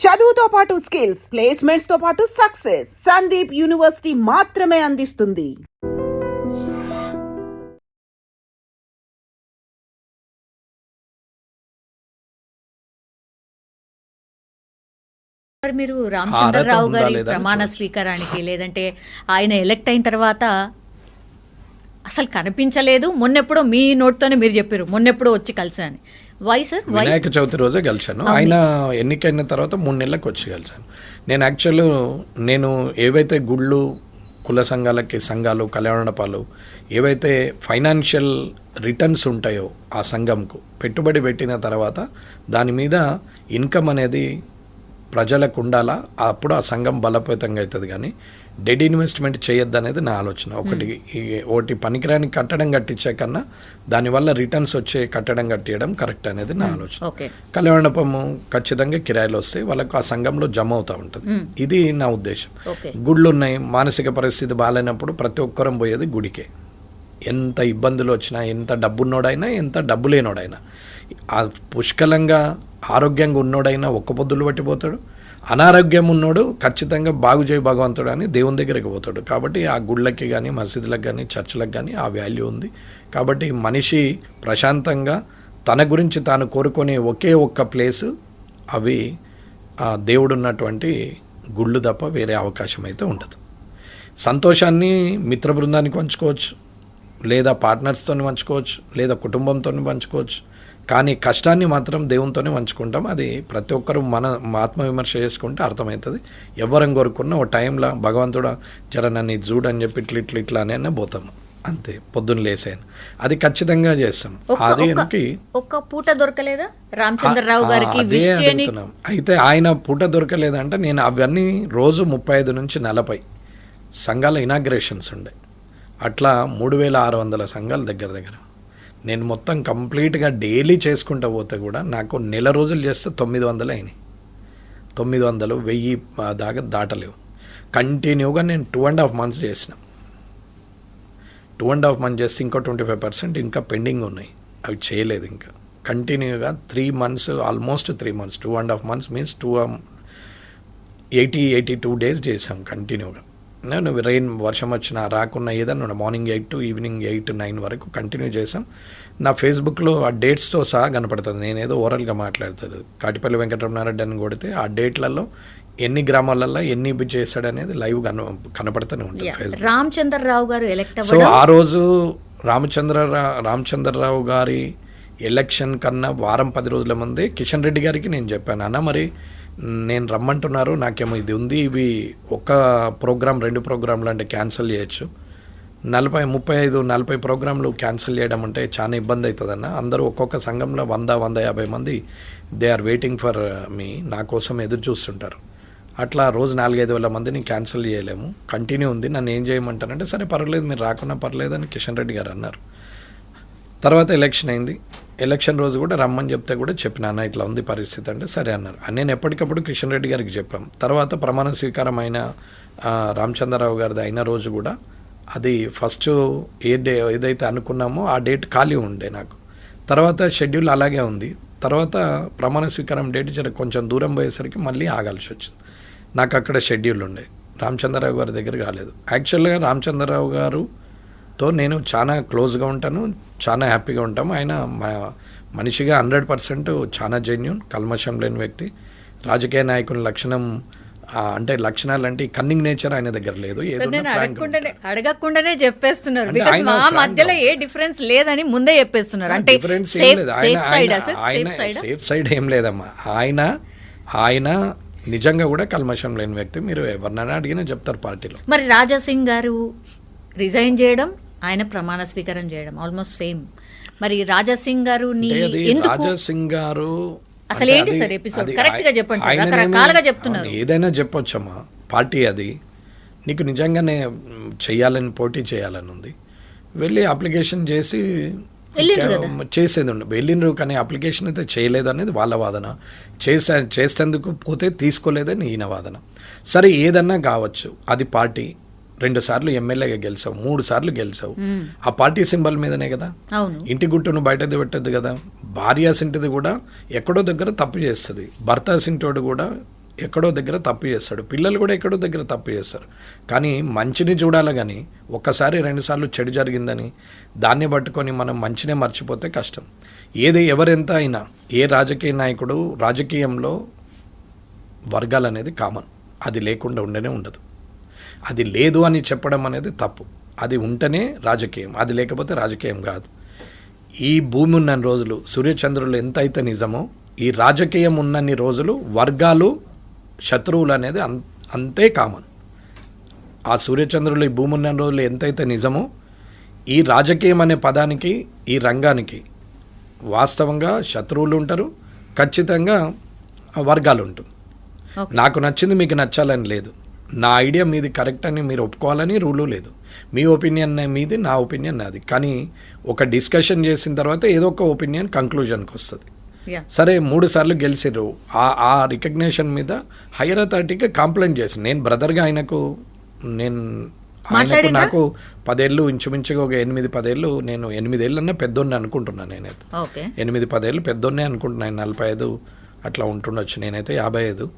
చదువుతో పాటు skills, placements తో పాటు సక్సెస్ సందీప్ యూనివర్సిటీ మాత్రమే అందిస్తుంది. మరి మీరు రామచంద్రరావు గారి ప్రమాణ స్వీకారానికి లేదంటే ఆయన ఎలక్ట్ అయిన తర్వాత అసలు కనిపించలేదు, మొన్నెప్పుడో మీ నోట్తోనే మీరు చెప్పారు మొన్నెప్పుడో వచ్చి కలిసాను. Why sir? వినాయక చవితి రోజే కలిశాను. ఆయన ఎన్నికైన తర్వాత 3 నెలలకు వచ్చి కలిశాను. నేను యాక్చువల్ ఏవైతే గుళ్ళు, కుల సంఘాలు, కళ్యాణపాలు ఏవైతే ఫైనాన్షియల్ రిటర్న్స్ ఉంటాయో ఆ సంఘంకు పెట్టుబడి పెట్టిన తర్వాత దాని మీద ఇన్కమ్ అనేది ప్రజలకు ఉండాలా, అప్పుడు ఆ సంఘం బలోపేతంగా అవుతుంది. కానీ డెడ్ ఇన్వెస్ట్మెంట్ చేయొద్దు అనేది నా ఆలోచన. ఒకటి పనికిరాని కట్టడం కట్టించే కన్నా దానివల్ల రిటర్న్స్ వచ్చే కట్టడం కట్టియడం కరెక్ట్ అనేది నా ఆలోచన. కళ్యాణపము ఖచ్చితంగా కిరాయిలు వస్తాయి, వాళ్ళకు ఆ సంఘంలో జమ అవుతూ ఉంటుంది. ఇది నా ఉద్దేశం. గుళ్ళు ఉన్నాయి, మానసిక పరిస్థితి బాగాలేనప్పుడు ప్రతి ఒక్కరం పోయేది గుడికే. ఎంత ఇబ్బందులు వచ్చినా, ఎంత డబ్బున్నోడైనా, ఎంత డబ్బు లేనోడైనా, పుష్కలంగా ఆరోగ్యంగా ఉన్నోడైనా ఒక్క పొద్దులు పట్టిపోతాడు, అనారోగ్యం ఉన్నోడు ఖచ్చితంగా బాగు చేయి భగవంతుడు అని దేవుని దగ్గరికి పోతాడు. కాబట్టి ఆ గుళ్ళకి కానీ, మసీదులకు కానీ, చర్చిలకు కానీ ఆ వాల్యూ ఉంది. కాబట్టి మనిషి ప్రశాంతంగా తన గురించి తాను కోరుకునే ఒకే ఒక్క ప్లేసు అవి దేవుడు ఉన్నటువంటి గుళ్ళు తప్ప వేరే అవకాశం అయితే ఉండదు. సంతోషాన్ని మిత్ర బృందానికి పంచుకోవచ్చు, లేదా పార్ట్నర్స్తో పంచుకోవచ్చు, లేదా కుటుంబంతో పంచుకోవచ్చు. కానీ కష్టాన్ని మాత్రం దేవునితోనే పంచుకుంటాం. అది ప్రతి ఒక్కరూ మన ఆత్మవిమర్శ చేసుకుంటే అర్థమవుతుంది. ఎవరం కోరుకున్న ఓ టైంలో భగవంతుడు జర నన్ను ఇది చూడని చెప్పి ఇట్లా అనే పోతాము అంతే. పొద్దున్న లేసాను అది ఖచ్చితంగా చేస్తాం. అది ఒక్క పూట దొరకలేదా రామచంద్రరావు గారికి? అయితే ఆయన పూట దొరకలేదంటే నేను అవన్నీ రోజు 35 నుంచి 40 సంఘాల ఇనాగ్రేషన్స్ ఉండే, అట్లా 3600 సంఘాల దగ్గర నేను మొత్తం కంప్లీట్గా డైలీ చేసుకుంటూ పోతే కూడా నాకు నెల రోజులు చేస్తే 900 అయినాయి. 900, 1000 దాకా దాటలేవు. కంటిన్యూగా నేను 2.5 months చేసిన. 2.5 months చేస్తే ఇంకా 25% ఇంకా పెండింగ్ ఉన్నాయి, అవి చేయలేదు. ఇంకా కంటిన్యూగా 3 months, almost 3 months, 2.5 months means 82 days చేసాం కంటిన్యూగా. నేను వర్షం వచ్చినా రాకున్నా ఏదన్నా మార్నింగ్ 8 to ఈవినింగ్ 8, 9 వరకు కంటిన్యూ చేసాం. నా ఫేస్బుక్లో ఆ డేట్స్తో సహా కనపడుతుంది. నేనేదో ఓరల్గా మాట్లాడుతుంది. కాటిపల్లి వెంకటరమణారెడ్డి అని కొడితే ఆ డేట్లలో ఎన్ని గ్రామాలలో ఎన్ని చేశాడనేది లైవ్ కనపడుతూనే ఉంటుంది. రామచంద్రరావు గారు ఎలక్ట్ సో ఆ రోజు రామచంద్రరావు గారి ఎలక్షన్ కన్నా వారం 10 రోజుల ముందే కిషన్ రెడ్డి గారికి నేను చెప్పాను, అన్న మరి నేను రమ్మంటున్నారు, నాకేమో ఇది ఉంది, ఇవి ఒక ప్రోగ్రామ్ 2 ప్రోగ్రాంలు అంటే క్యాన్సిల్ చేయొచ్చు, 35-40 ప్రోగ్రాంలు క్యాన్సిల్ చేయడం అంటే చాలా ఇబ్బంది అవుతుందన్న. అందరూ ఒక్కొక్క సంఘంలో 100-150 మంది they are waiting for me, నా కోసం ఎదురు చూస్తుంటారు. అట్లా రోజు 4-5 వేల మందిని క్యాన్సిల్ చేయలేము, కంటిన్యూ ఉంది, నన్ను ఏం చేయమంటారంటే సరే పర్లేదు మీరు రాకున్నా పర్లేదు అని కిషన్ రెడ్డి గారు అన్నారు. తర్వాత ఎలక్షన్ అయింది. ఎలక్షన్ రోజు కూడా రమ్మని చెప్తే కూడా చెప్పినా ఇట్లా ఉంది పరిస్థితి అంటే సరే అన్నారు. నేను ఎప్పటికప్పుడు కిషన్ రెడ్డి గారికి చెప్పాం. తర్వాత ప్రమాణ స్వీకారం అయిన రామచంద్రరావు గారిది అయిన రోజు కూడా అది ఫస్ట్ ఏదైతే అనుకున్నామో ఆ డేట్ ఖాళీ ఉండే నాకు. తర్వాత షెడ్యూల్ అలాగే ఉంది. తర్వాత ప్రమాణ స్వీకారం డేట్ కొంచెం దూరం పోయేసరికి మళ్ళీ ఆగాల్సి వచ్చింది. నాకు అక్కడ షెడ్యూల్ ఉండే, రామచంద్రరావు గారి దగ్గర కాలేదు. యాక్చువల్గా రామచంద్రరావు గారుతో నేను చాలా క్లోజ్గా ఉంటాను, చాలా హ్యాపీగా ఉంటాము. ఆయన మనిషిగా 100% చాలా జెన్యూన్, కల్మషం లేని వ్యక్తి. రాజకీయ నాయకుని అంటే లక్షణాలు అంటే కన్నింగ్ నేచర్ ఆయన దగ్గర లేదు. అడగకుండానే చెప్పేస్తున్నారు, మా మధ్యలో ఏ డిఫరెన్స్ లేదని ముందే చెప్పేస్తున్నారు. అంటే సేఫ్ సైడ్ ఏం లేదమ్మా. ఆయన నిజంగా కూడా కల్మషం లేని వ్యక్తి. మీరు ఎవరినైనా అడిగినా చెప్తారు పార్టీలో. మరి రాజాసింగ్ గారు రిజైన్ చేయడం, ఆయన ప్రమాణ స్వీకారం చేయడం ఆల్మోస్ట్ సేమ్. మరి రాజాసింగ్ గారు అసలు ఏంటి సార్ ఎపిసోడ్? కరెక్ట్ గా చెప్పండి సార్, రకరకాలుగా చెప్తున్నారు. ఏదైనా చెప్పొచ్చమ్మా, పార్టీ అది. నీకు నిజంగానే చెయ్యాలని, పోటీ చేయాలని ఉంది, వెళ్ళి అప్లికేషన్ చేసి చేసేది ఉండే వెళ్ళినరు. కానీ అప్లికేషన్ అయితే చేయలేదు అనేది వాళ్ళ వాదన. చేసేందుకు పోతే తీసుకోలేదని ఈయన వాదన. సరే ఏదన్నా కావచ్చు, అది పార్టీ. 2 సార్లు ఎమ్మెల్యేగా గెలిచావు, 3 సార్లు గెలిచావు, ఆ పార్టీ సింబల్ మీదనే కదా. ఇంటి గుట్టును బయటది పెట్టద్దు కదా. భార్య సింటిది కూడా ఎక్కడో దగ్గర తప్పు చేస్తుంది, భర్త సింటోడు కూడా ఎక్కడో దగ్గర తప్పు చేస్తాడు, పిల్లలు కూడా ఎక్కడో దగ్గర తప్పు చేస్తారు. కానీ మంచిని చూడాలి, కానీ ఒక్కసారి 2 సార్లు చెడు జరిగిందని దాన్ని పట్టుకొని మనం మంచినే మర్చిపోతే కష్టం. ఎవరెంత అయినా ఏ రాజకీయ నాయకుడు రాజకీయంలో వర్గాలు అనేది కామన్, అది లేకుండా ఉండనే ఉండదు. అది లేదు అని చెప్పడం అనేది తప్పు. అది ఉంటేనే రాజకీయం, అది లేకపోతే రాజకీయం కాదు. ఈ భూమి ఉన్న రోజులు సూర్యచంద్రులు ఎంత అయితే నిజమో ఈ రాజకీయం ఉన్నన్ని రోజులు వర్గాలు శత్రువులు అనేది అంతే కామన్. ఆ సూర్యచంద్రులు ఈ భూమి ఉన్న రోజులు ఎంతైతే నిజమో ఈ రాజకీయం అనే పదానికి ఈ రంగానికి వాస్తవంగా శత్రువులు ఉంటారు, ఖచ్చితంగా వర్గాలు ఉంటుంది. నాకు నచ్చింది మీకు నచ్చాలని లేదు, నా ఐడియా మీది కరెక్ట్ అని మీరు ఒప్పుకోవాలని రూలు లేదు. మీ ఒపీనియన్ మీది, నా ఒపీనియన్ నాది. కానీ ఒక డిస్కషన్ చేసిన తర్వాత ఏదో ఒక ఒపీనియన్ కంక్లూజన్కి వస్తుంది. సరే 3 సార్లు గెలిచిర్రు, ఆ రికగ్నేషన్ మీద హైయర్ అథారిటీకి కంప్లైంట్ చేసి నేను బ్రదర్గా ఆయనకు నాకు 10 ఏళ్ళు ఇంచుమించుగా ఒక 8-10 ఏళ్ళు, నేను 8 ఏళ్ళన్నా పెద్దోడిని అనుకుంటున్నాను. నేనైతే 8-10 ఏళ్ళు పెద్దోడినే అనుకుంటున్నాను. 45 అట్లా ఉంటుండొచ్చు, నేనైతే 55.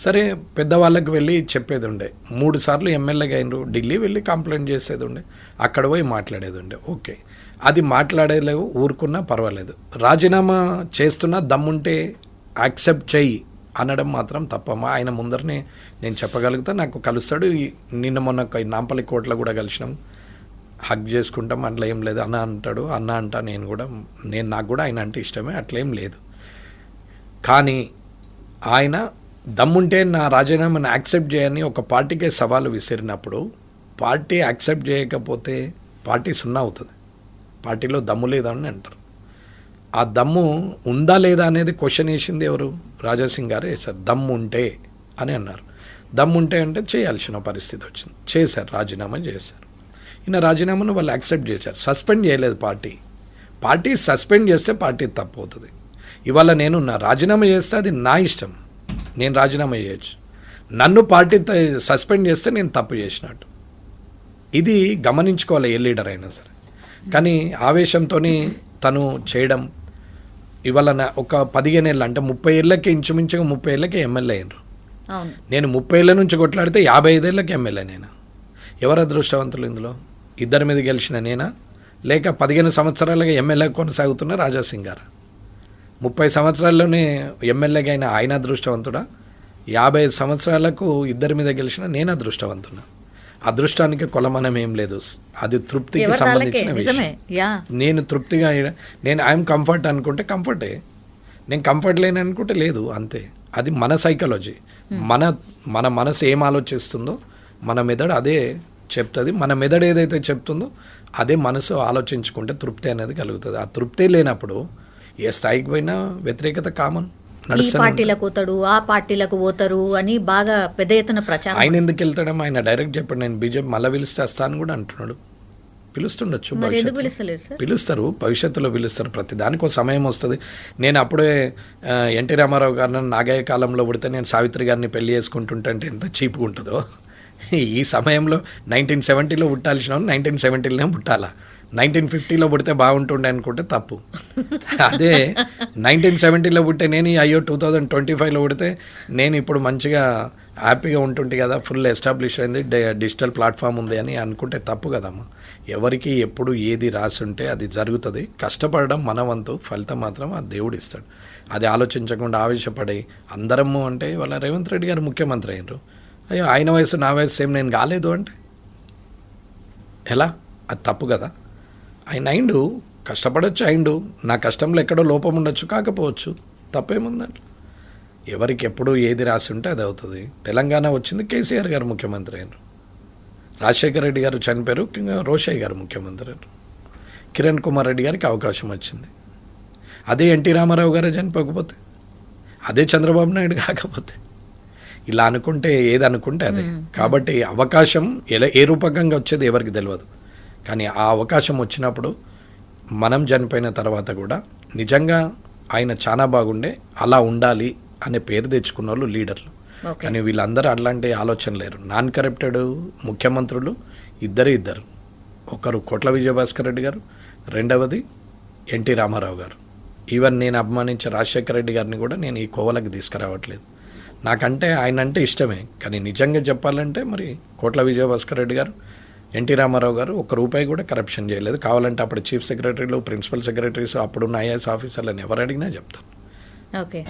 సరే పెద్దవాళ్ళకి వెళ్ళి చెప్పేది ఉండే, 3 సార్లు ఎమ్మెల్యేగా అయినరు, ఢిల్లీ వెళ్ళి కంప్లైంట్ చేసేది ఉండే, అక్కడ పోయి మాట్లాడేది ఉండే. ఓకే, అది మాట్లాడలేవు, ఊరుకున్నా పర్వాలేదు. రాజీనామా చేస్తున్నా దమ్ముంటే యాక్సెప్ట్ చెయ్యి అనడం మాత్రం తప్పమ్మా. ఆయన ముందరనే నేను చెప్పగలుగుతా, నాకు కలుస్తాడు. నిన్న మొన్న నాంపల్లి కోటలో కూడా కలిసినాం, హగ్ చేసుకుంటాం, అట్లా ఏం లేదు. అన్న అంటాడు, అన్న అంటా, నాకు కూడా ఆయన అంటే ఇష్టమే, అట్లేం లేదు. కానీ ఆయన దమ్ముంటే నా రాజీనామాను యాక్సెప్ట్ చేయని ఒక పార్టీకే సవాలు విసిరినప్పుడు, పార్టీ యాక్సెప్ట్ చేయకపోతే పార్టీ సున్నా అవుతుంది. పార్టీలో దమ్ము లేదా అని అంటారు. ఆ దమ్ము ఉందా లేదా అనేది క్వశ్చన్ వేసింది ఎవరు? రాజాసింగ్ గారు వేశారు. దమ్ము ఉంటే అని అన్నారు. దమ్ము ఉంటే అంటే చేయాల్సిన పరిస్థితి వచ్చింది, చేశారు, రాజీనామా చేశారు. ఈయన రాజీనామాను వాళ్ళు యాక్సెప్ట్ చేశారు, సస్పెండ్ చేయలేదు. పార్టీ సస్పెండ్ చేస్తే పార్టీ తప్పు అవుతుంది. ఇవాళ నేను రాజీనామా చేస్తే అది నా ఇష్టం, నేను రాజీనామా చేయొచ్చు. నన్ను పార్టీ సస్పెండ్ చేస్తే నేను తప్పు చేసినట్టు. ఇది గమనించుకోవాలి ఏ లీడర్ అయినా సరే. కానీ ఆవేశంతో తను చేయడం, ఇవాళ ఒక 15 ఏళ్ళు అంటే 30 ఏళ్ళకి ఇంచుమించుగా 30 ఏళ్ళకి ఎమ్మెల్యే అయినరు. నేను 30 ఏళ్ళ నుంచి కొట్లాడితే 55 ఏళ్ళకి ఎమ్మెల్యే. ఎవరు అదృష్టవంతులు ఇందులో? ఇద్దరి మీద గెలిచిన నేనా, లేక 15 సంవత్సరాలుగా ఎమ్మెల్యే కొనసాగుతున్న రాజాసింగ్ గారు? 30 సంవత్సరాల్లోనే ఎమ్మెల్యేగా అయిన ఆయన అదృష్టవంతుడా? 55 సంవత్సరాలకు ఇద్దరి మీద గెలిచిన నేను అదృష్టవంతున్నా. అదృష్టానికి కొలమానం ఏం లేదు, అది తృప్తికి సంబంధించిన విషయం. నేను తృప్తిగా ఐఎమ్ కంఫర్ట్ అనుకుంటే కంఫర్టే, నేను కంఫర్ట్ లేని అనుకుంటే లేదు, అంతే. అది మన సైకాలజీ. మన మనసు ఏం ఆలోచిస్తుందో మన మెదడు అదే చెప్తుంది. మన మెదడు ఏదైతే చెప్తుందో అదే మనసు ఆలోచించుకుంటే తృప్తి అనేది కలుగుతుంది. ఆ తృప్తి లేనప్పుడు ఏ స్థాయికి పోయినా వ్యతిరేకత కామన్. ఈ పార్టీలకు పోతాడు, ఆ పార్టీలకు పోతారు అని బాగా పెద్ద ఎత్తున ప్రచారం. ఆయన ఎందుకు వెళ్తాడో ఆయన డైరెక్ట్ చెప్పండి, నేను బీజేపీ మళ్ళీ పిలిస్తే వస్తాను కూడా అంటున్నాడు. పిలుస్తుండొచ్చు, పిలుస్తారు, భవిష్యత్తులో పిలుస్తారు. ప్రతి దానికి ఒక సమయం వస్తుంది. నేను అప్పుడే ఎన్టీ రామారావు గారిని నాగయ్య కాలంలో పుడితే నేను సావిత్రి గారిని పెళ్లి చేసుకుంటుంటే ఎంత చీప్గా ఉంటుందో, ఈ సమయంలో 1970లో పుట్టాల్సిన 1970లోనే పుట్టాలా, 1950లో పుడితే బాగుంటుండే అనుకుంటే తప్పు. అదే 1970లో పుట్టే నేను అయ్యో 2025లో పుడితే నేను ఇప్పుడు మంచిగా హ్యాపీగా ఉంటుంటే కదా, ఫుల్ ఎస్టాబ్లిష్ అయింది, డిజిటల్ ప్లాట్ఫామ్ ఉంది అని అనుకుంటే తప్పు కదమ్మా. ఎవరికి ఎప్పుడు ఏది రాసి ఉంటే అది జరుగుతుంది. కష్టపడడం మన వంతు, ఫలితం మాత్రం ఆ దేవుడు ఇస్తాడు. అది ఆలోచించకుండా ఆవేశపడి అందరము అంటే వాళ్ళ రేవంత్ రెడ్డి గారు ముఖ్యమంత్రి అయినరు, అయ్యో ఆయన వయసు నా వయసు సేమ్, నేను కాలేదు అంటే ఎలా? అది తప్పు కదా. ఆయన అయిండు, కష్టపడవచ్చు, అయిండు, నా కష్టంలో ఎక్కడో లోపం ఉండొచ్చు, కాకపోవచ్చు, తప్పేముందండి. ఎవరికి ఎప్పుడు ఏది రాసి ఉంటే అది అవుతుంది. తెలంగాణ వచ్చింది, కేసీఆర్ గారు ముఖ్యమంత్రి అయినారు, రాజశేఖర రెడ్డి గారు చనిపోయారు, రోషయ్య గారు ముఖ్యమంత్రి అయినారు, కిరణ్ కుమార్ రెడ్డి గారికి అవకాశం వచ్చింది. అదే ఎన్టీ రామారావు గారు చనిపోకపోతే, అదే చంద్రబాబు నాయుడు కాకపోతే, ఇలా అనుకుంటే ఏది అనుకుంటే అదే. కాబట్టి అవకాశం ఏ రూపకంగా వచ్చేది ఎవరికి తెలియదు. కానీ ఆ అవకాశం వచ్చినప్పుడు మనం చనిపోయిన తర్వాత కూడా నిజంగా ఆయన చాలా బాగుండే, అలా ఉండాలి అనే పేరు తెచ్చుకున్న వాళ్ళు లీడర్లు. కానీ వీళ్ళందరూ అలాంటి ఆలోచన లేరు. నాన్ కరప్టెడ్ ముఖ్యమంత్రులు ఇద్దరు, ఒకరు కోట్ల విజయభాస్కర్ రెడ్డి గారు, రెండవది ఎన్టీ రామారావు గారు. ఈవెన్ నేను అభిమానించే రాజశేఖర రెడ్డి గారిని కూడా నేను ఈ కోవలకు తీసుకురావట్లేదు. నాకంటే ఆయన అంటే ఇష్టమే, కానీ నిజంగా చెప్పాలంటే మరి కోట్ల విజయభాస్కర్ రెడ్డి గారు, ఎన్టీ రామారావు గారు ఒక్క రూపాయి కూడా కరప్షన్ చేయలేదు. కావాలంటే అప్పుడు చీఫ్ సెక్రటరీలు, ప్రిన్సిపల్ సెక్రటరీస్, అప్పుడున్న ఐఏఎస్ ఆఫీసర్లను ఎవరు అడిగినా చెప్తాను. ఓకే.